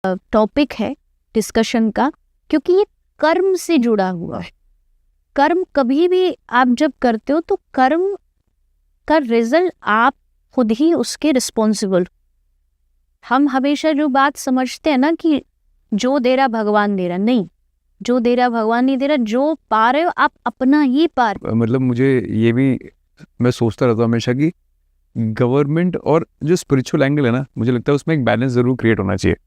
Topic है discussion का, क्योंकि ये कर्म से जुड़ा हुआ है। कर्म कभी भी आप जब करते हो तो कर्म का रिजल्ट आप खुद ही उसके रिस्पॉन्सिबल। हम हमेशा जो बात समझते हैं ना कि जो दे रहा भगवान दे रहा, नहीं, जो दे रहा भगवान नहीं दे रहा, जो पा रहे हो आप अपना ही पा रहे हो। मतलब मुझे ये भी, मैं सोचता रहता हूँ हमेशा कि गवर्नमेंट और जो स्पिरिचुअल एंगल है ना, मुझे लगता है उसमें एक बैलेंस ज़रूर क्रिएट होना चाहिए।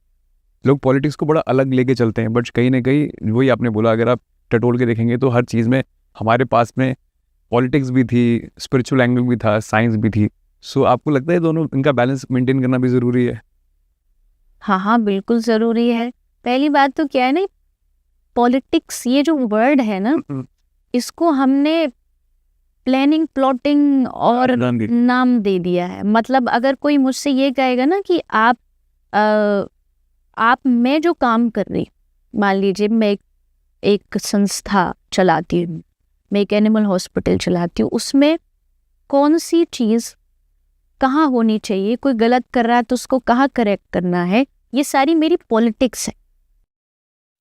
लोग पॉलिटिक्स को बड़ा अलग लेके चलते हैं, बट कहीं ना कहीं वही आपने बोला, अगर आप टटोल के देखेंगे तो हर चीज़ में हमारे पास में पॉलिटिक्स भी थी, स्पिरिचुअल एंगल भी था, साइंस भी थी। सो आपको लगता है दोनों, इनका बैलेंस मेंटेन करना भी ज़रूरी है? हाँ हाँ, बिल्कुल ज़रूरी है। पहली बात तो क्या है ना, पॉलिटिक्स ये जो वर्ड है ना, इसको हमने प्लानिंग, प्लॉटिंग और नाम दे दिया है। मतलब अगर कोई मुझसे ये कहेगा ना कि मैं जो काम कर रही, मान लीजिए मैं एक संस्था चलाती हूँ, मैं एक एनिमल हॉस्पिटल चलाती हूँ, उसमें कौन सी चीज़ कहाँ होनी चाहिए, कोई गलत कर रहा है तो उसको कहाँ करेक्ट करना है, ये सारी मेरी पॉलिटिक्स है,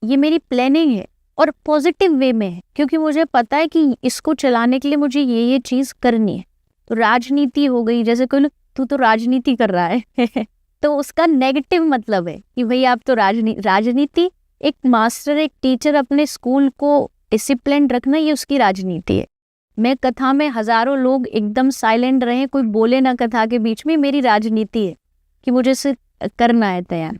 ये मेरी प्लानिंग है, और पॉजिटिव वे में है, क्योंकि मुझे पता है कि इसको चलाने के लिए मुझे ये चीज़ करनी है। तो राजनीति हो गई, जैसे कोई तू तो राजनीति कर रहा है तो उसका नेगेटिव मतलब है कि भाई आप तो राजनीति, एक मास्टर, एक टीचर अपने स्कूल को डिसिप्लिन रखना, ये उसकी राजनीति है। मैं कथा में हजारों लोग एकदम साइलेंट रहे, कोई बोले ना कथा के बीच में, मेरी राजनीति है कि मुझे इसे करना है तैयार।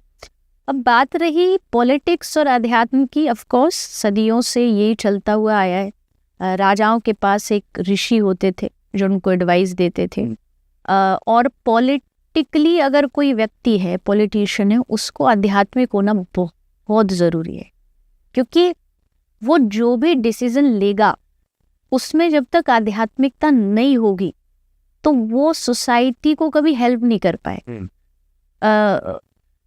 अब बात रही पॉलिटिक्स और अध्यात्म की, ऑफ कोर्स सदियों से ये चलता हुआ आया है। राजाओं के पास एक ऋषि होते थे जो उनको एडवाइस देते थे, और पॉलिटिकली अगर कोई व्यक्ति है, पॉलिटिशियन है, उसको आध्यात्मिक होना बहुत ज़रूरी है, क्योंकि वो जो भी डिसीजन लेगा उसमें जब तक आध्यात्मिकता नहीं होगी तो वो सोसाइटी को कभी हेल्प नहीं कर पाए।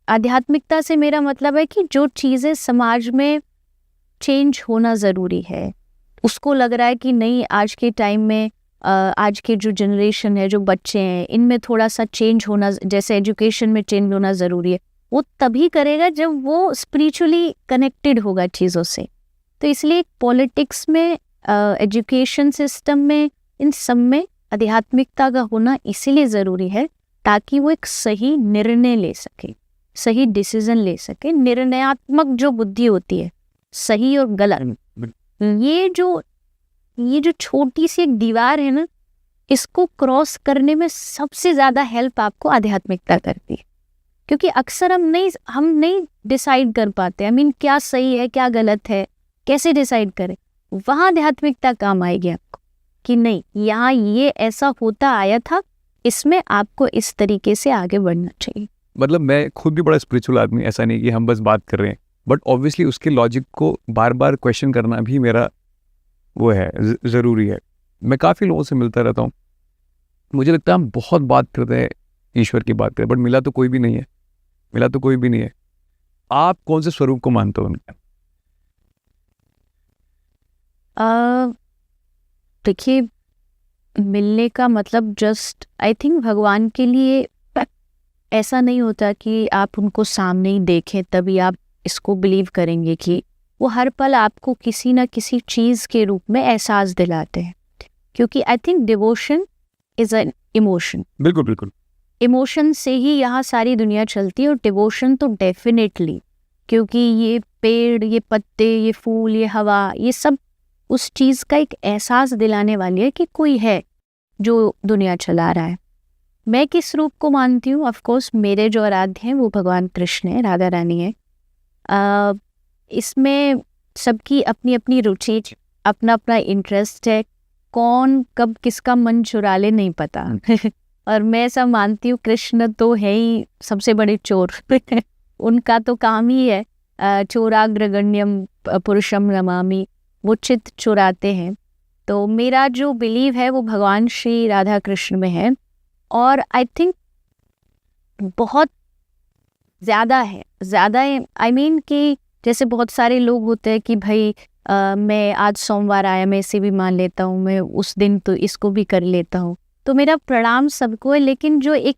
आध्यात्मिकता से मेरा मतलब है कि जो चीज़ें समाज में चेंज होना ज़रूरी है, उसको लग रहा है कि नहीं, आज के टाइम में आज के जो जनरेशन है, जो बच्चे हैं, इनमें थोड़ा सा चेंज होना, जैसे एजुकेशन में चेंज होना ज़रूरी है, वो तभी करेगा जब वो स्पिरिचुअली कनेक्टेड होगा चीज़ों से। तो इसलिए पॉलिटिक्स में, एजुकेशन सिस्टम में, इन सब में आध्यात्मिकता का होना इसीलिए ज़रूरी है ताकि वो एक सही निर्णय ले सके, सही डिसीजन ले सके। निर्णयात्मक जो बुद्धि होती है, सही और गलत, ये जो छोटी सी एक दीवार है ना, इसको क्रॉस करने में सबसे ज़्यादा हेल्प आपको आध्यात्मिकता करती है, क्योंकि अक्सर हम नहीं डिसाइड कर पाते। क्या सही है, क्या गलत है, कैसे डिसाइड करें। वहाँ आध्यात्मिकता काम आएगी आपको कि नहीं, यहाँ ये ऐसा होता आया था, इसमें आपको इस तरीके से आगे बढ़ना चाहिए। मतलब मैं खुद भी बड़ा स्पिरिचुअल आदमी, ऐसा नहीं कि हम बस बात कर रहे हैं, बट ऑब्वियसली उसके लॉजिक को बार बार क्वेश्चन करना भी मेरा वो है, ज़रूरी है। मैं काफ़ी लोगों से मिलता रहता हूँ, मुझे लगता है हम बहुत बात करते हैं, ईश्वर की बात करते हैं, बट मिला तो कोई भी नहीं है, मिला तो कोई भी नहीं है। आप कौन से स्वरूप को मानते हो उनका? देखिए, मिलने का मतलब जस्ट, आई थिंक भगवान के लिए ऐसा नहीं होता कि आप उनको सामने ही देखें तभी आप इसको बिलीव करेंगे, कि वो हर पल आपको किसी ना किसी चीज़ के रूप में एहसास दिलाते हैं। क्योंकि I think devotion is an emotion. बिल्कुल बिल्कुल, इमोशन से ही यहाँ सारी दुनिया चलती है, और डिवोशन तो डेफिनेटली, क्योंकि ये पेड़, ये पत्ते, ये फूल, ये हवा, ये सब उस चीज़ का एक एहसास दिलाने वाली है कि कोई है जो दुनिया चला रहा है। मैं किस रूप को मानती हूँ? ऑफ कोर्स मेरे जो आराध्य हैं वो भगवान कृष्ण है, राधा रानी है। इसमें सबकी अपनी अपनी रुचि, अपना अपना इंटरेस्ट है, कौन कब किसका मन चुरा ले नहीं पता और मैं ऐसा मानती हूँ कृष्ण तो है ही सबसे बड़े चोर उनका तो काम ही है चोराग्रगण्यम पुरुषम नमामि, वो चित्त चुराते हैं। तो मेरा जो बिलीव है वो भगवान श्री राधा कृष्ण में है, और आई थिंक बहुत ज़्यादा है आई मीन कि जैसे बहुत सारे लोग होते हैं कि भाई मैं आज सोमवार आया, मैं इसे भी मान लेता हूँ, मैं उस दिन तो इसको भी कर लेता हूँ। तो मेरा प्रणाम सबको है, लेकिन जो एक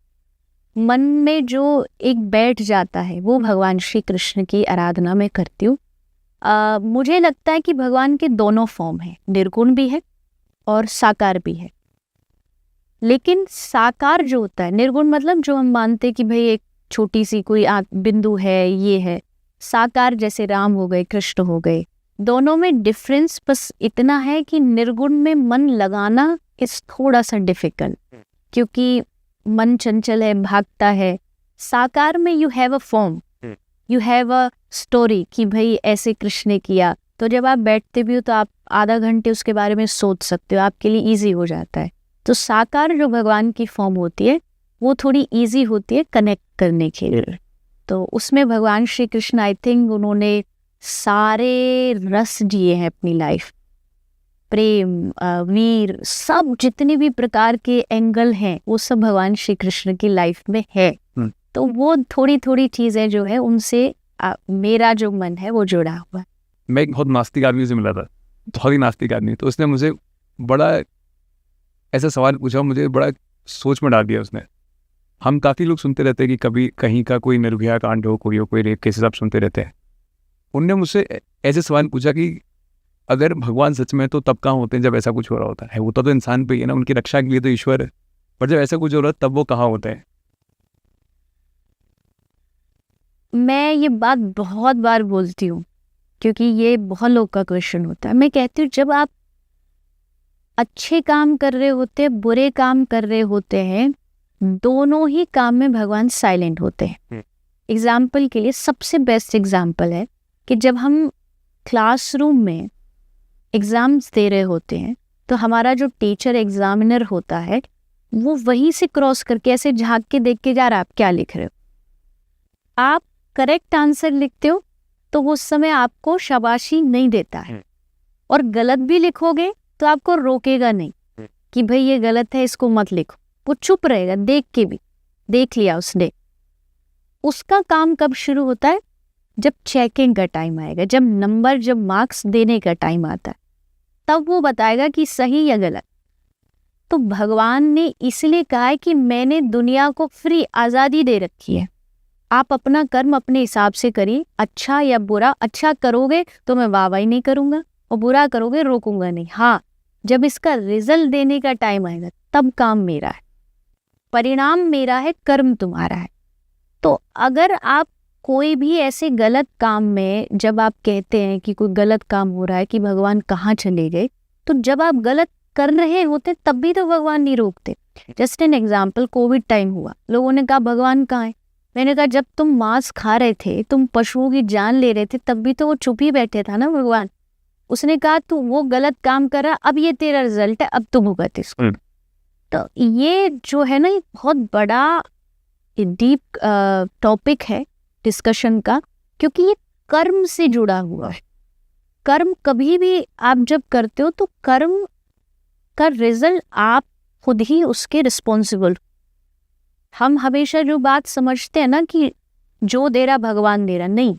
मन में जो एक बैठ जाता है वो भगवान श्री कृष्ण की आराधना में करती हूँ। मुझे लगता है कि भगवान के दोनों फॉर्म हैं, निर्गुण भी है और साकार भी है। लेकिन साकार जो होता है, निर्गुण मतलब जो हम मानते हैं कि भाई एक छोटी सी कोई बिंदु है, ये है। साकार जैसे राम हो गए, कृष्ण हो गए, दोनों में डिफरेंस बस इतना है कि निर्गुण में मन लगाना इस थोड़ा सा डिफिकल्ट, क्योंकि मन चंचल है, भागता है। साकार में you have a form, you have a story कि भाई ऐसे कृष्ण ने किया, तो जब आप बैठते भी हो तो आप आधा घंटे उसके बारे में सोच सकते हो, आपके लिए इजी हो जाता है। तो साकार जो भगवान की फॉर्म होती है वो थोड़ी इजी होती है कनेक्ट करने के लिए। तो उसमें भगवान श्री कृष्ण आई थिंक उन्होंने सारे रस जिए हैं अपनी लाइफ, प्रेम, वीर, सब जितने भी प्रकार के एंगल हैं वो सब भगवान श्री कृष्ण की लाइफ में है। तो वो थोड़ी थोड़ी चीजें जो है उनसे मेरा जो मन है वो जुड़ा हुआ है। मैं एक बहुत नास्तिक आदमी से मिला था, बहुत ही नास्तिक आदमी, तो उसने मुझे बड़ा ऐसा सवाल पूछा, मुझे बड़ा सोच में डाल दिया उसने। हम काफ़ी लोग सुनते रहते हैं कि कभी कहीं का कोई निर्भया कांड हो, कोई रेप केसेस आप सुनते रहते हैं। उनने मुझसे ऐसे सवाल पूछा कि अगर भगवान सच में तो तब कहाँ होते हैं जब ऐसा कुछ हो रहा होता है? वो तो इंसान पे ही है ना, उनकी रक्षा के लिए तो ईश्वर है, पर जब ऐसा कुछ हो रहा है तब वो कहाँ होते हैं? मैं ये बात बहुत बार बोलती हूँ क्योंकि ये बहुत लोग का क्वेश्चन होता है। मैं कहती हूँ जब आप अच्छे काम कर रहे होते हैं, बुरे काम कर रहे होते हैं, दोनों ही काम में भगवान साइलेंट होते हैं। एग्जाम्पल के लिए सबसे बेस्ट एग्जाम्पल है कि जब हम क्लासरूम में एग्जाम्स दे रहे होते हैं तो हमारा जो टीचर एग्जामिनर होता है वो वहीं से क्रॉस करके ऐसे झांक के देख के जा रहा है आप क्या लिख रहे हो। आप करेक्ट आंसर लिखते हो तो वो उस समय आपको शाबाशी नहीं देता है, और गलत भी लिखोगे तो आपको रोकेगा नहीं कि भाई ये गलत है इसको मत लिखो। वो चुप रहेगा, देख के भी देख लिया उसने। उसका काम कब शुरू होता है? जब चेकिंग का टाइम आएगा, जब मार्क्स देने का टाइम आता है, तब वो बताएगा कि सही या गलत। तो भगवान ने इसलिए कहा है कि मैंने दुनिया को फ्री आज़ादी दे रखी है, आप अपना कर्म अपने हिसाब से करिए, अच्छा या बुरा। अच्छा करोगे तो मैं वाहवाही नहीं करूँगा और बुरा करोगे रोकूंगा नहीं। हाँ, जब इसका रिजल्ट देने का टाइम आएगा तब काम मेरा है, परिणाम मेरा है, कर्म तुम्हारा है। तो अगर आप कोई भी ऐसे गलत काम में, जब आप कहते हैं कि कोई गलत काम हो रहा है कि भगवान कहाँ चले गए, तो जब आप गलत कर रहे होते तब भी तो भगवान नहीं रोकते। Just an example, Covid time हुआ, लोगों ने कहा भगवान कहाँ है? मैंने कहा जब तुम मांस खा रहे थे, तुम पशुओं की जान ले रहे थे, तब भी तो वो चुप ही बैठे था ना भगवान। उसने कहा तू वो गलत काम कर रहा, अब ये तेरा रिजल्ट है, अब तू भुगत इसको। तो ये जो है ना, ये बहुत बड़ा डीप टॉपिक है डिस्कशन का, क्योंकि ये कर्म से जुड़ा हुआ है। कर्म कभी भी आप जब करते हो तो कर्म का रिजल्ट आप खुद ही उसके रिस्पॉन्सिबल। हम हमेशा जो बात समझते हैं ना कि जो दे रहा भगवान दे रहा, नहीं,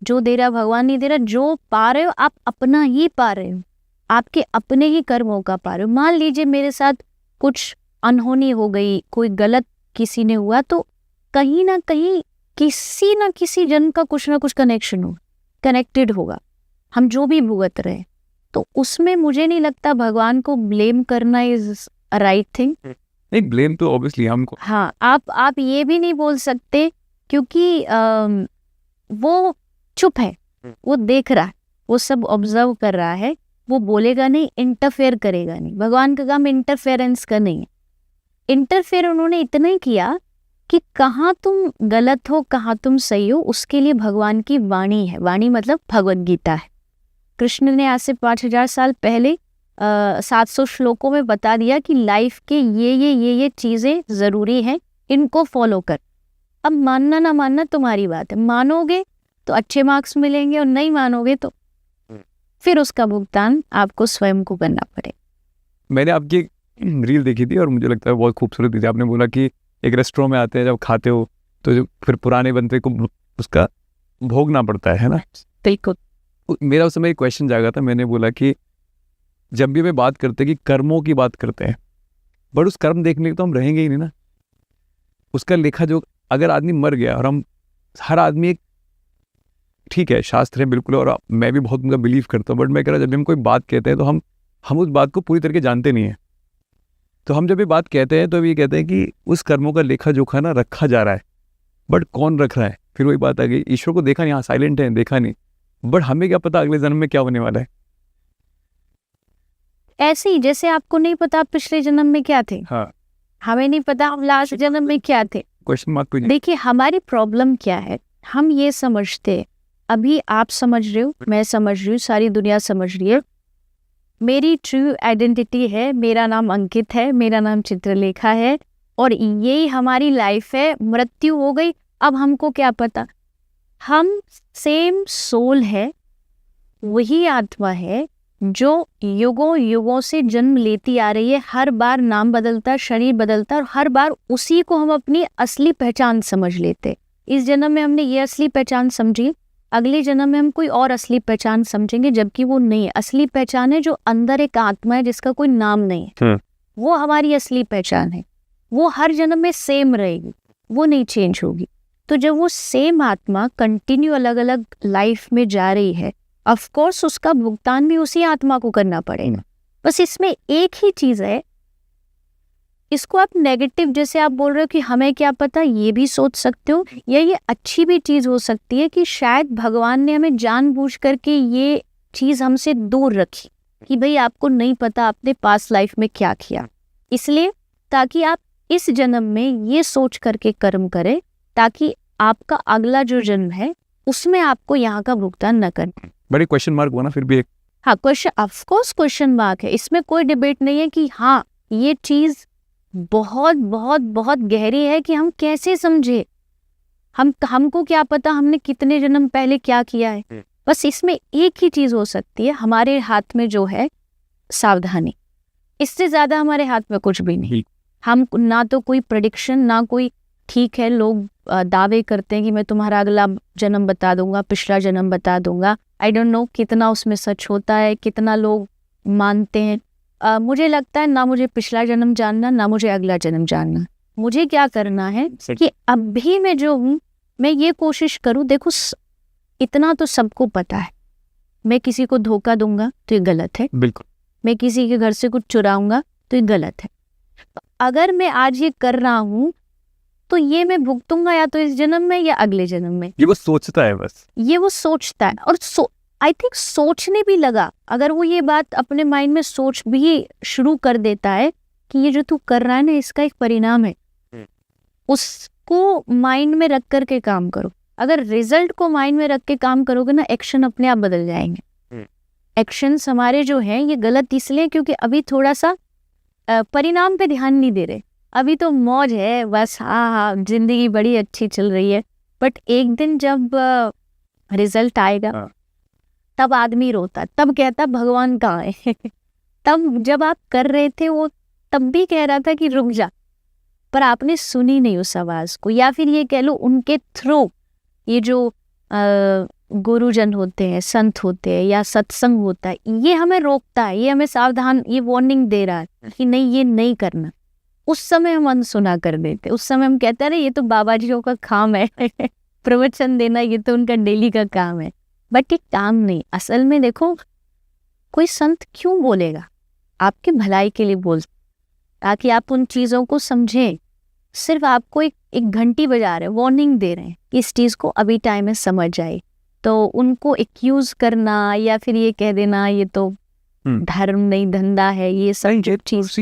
जो दे रहा भगवान नहीं दे रहा। जो पा रहे हो आप अपना ही पा रहे हो, आपके अपने ही कर्मों का पा रहे हो। मान लीजिए मेरे साथ कुछ अनहोनी हो गई, कोई गलत किसी ने हुआ, तो कहीं ना कहीं किसी ना किसी जन का कुछ ना कुछ कनेक्टेड होगा, हम जो भी भुगत रहे। तो उसमें मुझे नहीं लगता भगवान को ब्लेम करना इज अ राइट थिंग। नहीं, ब्लेम तो ऑब्वियसली हमको। हाँ, आप ये भी नहीं बोल सकते क्योंकि वो चुप है, वो देख रहा है, वो सब ऑब्जर्व कर रहा है, वो बोलेगा नहीं, इंटरफेयर करेगा नहीं। भगवान का काम इंटरफेरेंस का नहीं है। इंटरफेयर उन्होंने इतना ही किया कि कहाँ तुम गलत हो, कहाँ तुम सही हो, उसके लिए भगवान की वाणी है। वाणी मतलब भगवद गीता है। कृष्ण ने आज से 5000 साल पहले 700 श्लोकों में बता दिया कि लाइफ के ये चीज़ें ज़रूरी हैं, इनको फॉलो कर। अब मानना ना मानना तुम्हारी बात है, मानोगे तो अच्छे मार्क्स मिलेंगे और नहीं मानोगे तो फिर उसका भुगतान आपको स्वयं को करना पड़ेगा। मैंने आपकी रील देखी थी और मुझे लगता है बहुत खूबसूरत थी। आपने बोला कि एक रेस्टोरेंट में आते हैं, जब खाते हो तो जो फिर पुराने बंदे को उसका भोगना पड़ता है ना। बिल्कुल। मेरा उस समय एक क्वेश्चन जागा था, मैंने बोला कि जब भी हमें बात करते हैं कि कर्मों की बात करते हैं, बट उस कर्म देखने को तो हम रहेंगे ही नहीं ना। उसका लेखा जो, अगर आदमी मर गया और हम हर आदमी एक, ठीक है शास्त्र है बिल्कुल, और मैं भी बहुत उनका बिलीव करता हूँ, बट मैं कह रहा जब भी हम कोई बात कहते हैं तो हम उस बात को पूरी तरीके जानते नहीं है। तो हम जब ये बात कहते हैं तो ये कहते हैं कि उस कर्मों का लेखा जोखा ना रखा जा रहा है, बट कौन रख रहा है? फिर वही बात आ गई, ईश्वर को देखा नहीं, हाँ साइलेंट है, देखा नहीं, बट हमें क्या पता अगले जन्म में क्या होने वाला है। ऐसे ही जैसे आपको नहीं पता आप पिछले जन्म में क्या थे, हाँ, हमें नहीं पता हम लास्ट जन्म में क्या थे। क्वेश्चन मार्क पे। देखिए हमारी प्रॉब्लम क्या है, हम ये समझते, अभी आप समझ रहे हो, मैं समझ रही हूँ, सारी दुनिया समझ रही है, मेरी ट्रू आइडेंटिटी है, मेरा नाम अंकित है, मेरा नाम चित्रलेखा है, और यही हमारी लाइफ है, मृत्यु हो गई, अब हमको क्या पता। हम सेम सोल है, वही आत्मा है जो युगों युगों से जन्म लेती आ रही है, हर बार नाम बदलता, शरीर बदलता, और हर बार उसी को हम अपनी असली पहचान समझ लेते। इस जन्म में हमने ये असली पहचान समझी, अगले जन्म में हम कोई और असली पहचान समझेंगे, जबकि वो नहीं है। असली पहचान है जो अंदर एक आत्मा है जिसका कोई नाम नहीं है, वो हमारी असली पहचान है, वो हर जन्म में सेम रहेगी, वो नहीं चेंज होगी। तो जब वो सेम आत्मा कंटिन्यू अलग अलग लाइफ में जा रही है, ऑफ कोर्स उसका भुगतान भी उसी आत्मा को करना पड़ेगा। बस इसमें एक ही चीज है, इसको आप नेगेटिव, जैसे आप बोल रहे हो कि हमें क्या पता, ये भी सोच सकते हो, या ये अच्छी भी चीज हो सकती है कि शायद भगवान ने हमें जानबूझ करके ये चीज हमसे दूर रखी कि भाई आपको नहीं पता आपने पास्ट लाइफ में क्या किया, इसलिए ताकि आप इस जन्म में ये सोच करके कर्म करें, ताकि आपका अगला जो जन्म है उसमें आपको यहाँ का भुगतान न करना। बड़ी क्वेश्चन मार्क हुआ ना फिर भी एक। हाँ, question, of course question mark है, इसमें कोई डिबेट नहीं है कि हाँ ये चीज बहुत बहुत बहुत गहरी है कि हम कैसे समझे, हमको क्या पता हमने कितने जन्म पहले क्या किया है। बस इसमें एक ही चीज हो सकती है, हमारे हाथ में जो है सावधानी, इससे ज्यादा हमारे हाथ में कुछ भी नहीं। हम ना तो कोई प्रेडिक्शन, ना कोई, ठीक है लोग दावे करते हैं कि मैं तुम्हारा अगला जन्म बता दूंगा, पिछला जन्म बता दूंगा, आई डोंट नो कितना उसमें सच होता है, कितना लोग मानते हैं। मुझे लगता है ना मुझे पिछला जन्म जानना, ना मुझे अगला जन्म जानना, मुझे क्या करना है कि अभी मैं जो हूँ मैं ये कोशिश करूँ। देखो इतना तो सबको पता है, मैं किसी को धोखा दूंगा तो ये गलत है, बिल्कुल, मैं किसी के घर से कुछ चुराऊंगा तो ये गलत है। अगर मैं आज ये कर रहा हूँ तो ये मैं भुगतूंगा या तो इस जन्म में या अगले जन्म में। ये वो सोचता है, बस ये वो सोचता है, और आई थिंक सोचने भी लगा, अगर वो ये बात अपने माइंड में सोच भी शुरू कर देता है कि ये जो तू कर रहा है ना इसका एक परिणाम है, उसको माइंड में रख करके काम करो। अगर रिजल्ट को माइंड में रख के काम करोगे ना, एक्शन अपने आप बदल जाएंगे। एक्शंस हमारे जो हैं ये गलत इसलिए क्योंकि अभी थोड़ा सा परिणाम पे ध्यान नहीं दे रहे, अभी तो मौज है बस, हाँ जिंदगी बड़ी अच्छी चल रही है। बट एक दिन जब रिजल्ट आएगा तब आदमी रोता, तब कहता भगवान कहाँ है। तब जब आप कर रहे थे वो तब भी कह रहा था कि रुक जा, पर आपने सुनी नहीं उस आवाज को, या फिर ये कह लो उनके थ्रू ये जो गुरुजन होते हैं, संत होते हैं, या सत्संग होता है, ये हमें रोकता है, ये हमें सावधान, ये वार्निंग दे रहा है कि नहीं ये नहीं करना। उस समय हम अनसुना कर देते, उस समय हम कहते हैं ये तो बाबा जियों का काम है, प्रवचन देना ये तो उनका डेली का काम है, बट ये काम नहीं। असल में देखो कोई संत क्यों बोलेगा, आपके भलाई के लिए बोल, ताकि आप उन चीजों को समझें। सिर्फ आपको एक घंटी बजा रहे, वार्निंग दे रहे हैं कि इस चीज को अभी टाइम है समझ जाए। तो उनको एक्यूज करना या फिर ये कह देना ये तो धर्म नहीं धंधा है, ये सब चीज